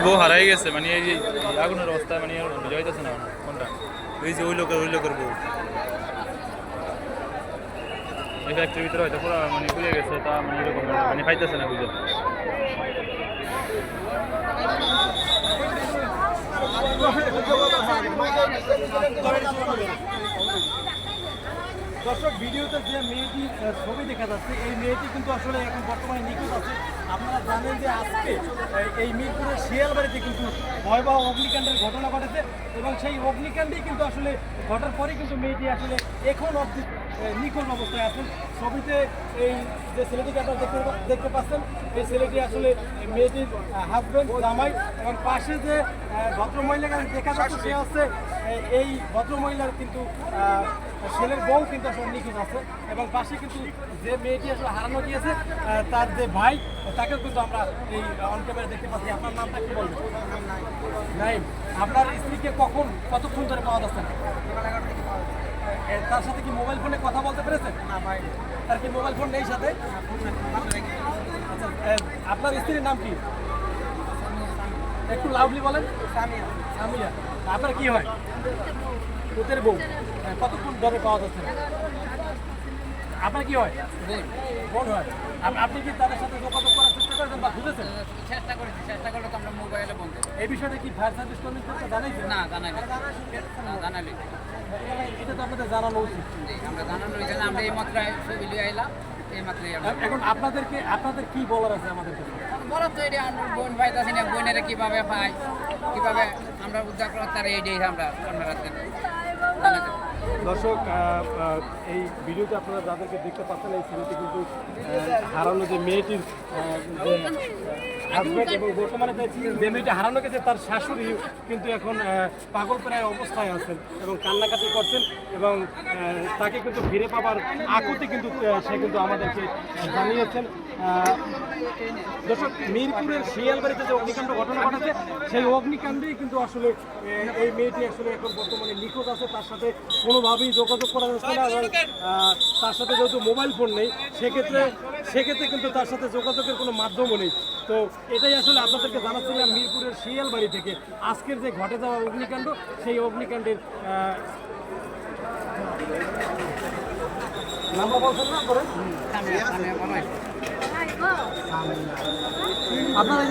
বউ হারাই গেছে মানে এই যে আগুনের অবস্থা মানে যাইতেছে না কোনটা ওই যে ওই লোকের বউ এই ফ্যাক্টরির ভিতরে হয়তো পুরো মানে পুড়ে গেছে তা মানে এরকম মানে খাইতেছে না বুঝে দর্শক ভিডিওতে যে মেয়েটি ছবি দেখা যাচ্ছে এই মেয়েটি কিন্তু আসলে এখন বর্তমানে নিখোঁজ আছে। আপনারা জানেন যে আজকে এই মিরপুরের শিয়ালবাড়িতে কিন্তু ভয়াবহ অগ্নিকাণ্ডের ঘটনা ঘটেছে এবং সেই অগ্নিকাণ্ডেই কিন্তু আসলে ঘটার পরে কিন্তু মেয়েটি আসলে এখন অবধি নিখোঁজ অবস্থায় আছেন। ছবিতে এই যে ছেলেটিকে আপনারা দেখতে পাচ্ছেন এই ছেলেটি আসলে মেয়েটির হাজব্যান্ড জামাই এবং পাশে যে ভদ্রমহিলাকে দেখা যাচ্ছে সে হচ্ছে এই ভদ্রমহিলার কিন্তু ছেলের বউ কিন্তু আসলে নিখোঁজ আছে এবং পাশে কিন্তু যে মেয়েটি আসলে হারানো গিয়েছে তার যে ভাই তাকেও কিন্তু আমরা এই অন ক্যামেরা দেখতে পাচ্ছি। আপনার নামটা কি বলবেন? নাইম। আপনার স্ত্রীকে কতক্ষণ ধরে পাওয়া যাচ্ছে না? তার সাথে কি মোবাইল ফোনে কথা বলতে পেরেছেন? না ভাই। তার কি মোবাইল ফোন নেই সাথে? আচ্ছা, আপনার স্ত্রীর নাম কি? একটু লাউডলি বলেন। সামিয়া। সামিয়া। আপনার কি হয়? পুতের বউ। কতক্ষণ ধরে পাওয়া যাচ্ছে না? আপনার কি হয়? বোন হয়। আপনি কি তাদের সাথে যোগাযোগ করার চেষ্টা করেছেন বা খুঁজেছেন? চেষ্টা করলে তো আমরা মোবাইলে বন্ধ। এই বিষয়টা কি ফায়ার সার্ভিস কর্মীদেরকে জানাইছেন? না জানালি এটা তো আপনাদের জানানো উচিত। আমরা জানানো হয়েছে আমরা এই মাত্রায় ছবি লিয়ে আইলাম এই মাত্রায় এখন আপনাদের কি বলার আছে আমাদের কাছে? বলো তো এটা আমরা বোন ভাই আছি না বোনেরা কীভাবে পাই কীভাবে আমরা উদ্ধার করার তার এইটাই আমরা আপনারা দর্শক এই ভিডিওতে আপনারা যাদেরকে দেখতে পাচ্ছেন এই ছেলেটি কিন্তু হারানো যে মেয়েটির হাজব্যান্ড এবং বর্তমানে যে মেয়েটি হারানো গেছে তার শাশুড়ি কিন্তু এখন পাগল প্রায় অবস্থায় আছেন এবং কান্নাকাটি করছেন এবং তাকে কিন্তু ফিরে পাবার আকুতি কিন্তু সে কিন্তু আমাদেরকে জানিয়েছেন। দর্শক মিরপুরের শিয়ালবাড়িতে যে অগ্নিকাণ্ড ঘটনা ঘটেছে সেই অগ্নিকাণ্ডেই কিন্তু আসলে এই মেয়েটি আসলে এখন বর্তমানে নিখোঁজ আছে। তার সাথে কোনোভাবেই যোগাযোগ করা যাচ্ছে না এবং তার সাথে যেহেতু মোবাইল ফোন নেই সেক্ষেত্রে কিন্তু তার সাথে যোগাযোগের কোনো মাধ্যমও নেই। তো এটাই আসলে আপনাদেরকে জানাচ্ছিলাম মিরপুরের শিয়ালবাড়ি থেকে আজকের যে ঘটে যাওয়া অগ্নিকাণ্ড সেই অগ্নিকাণ্ডের নাম্বার বলছেন না করেন আপনারা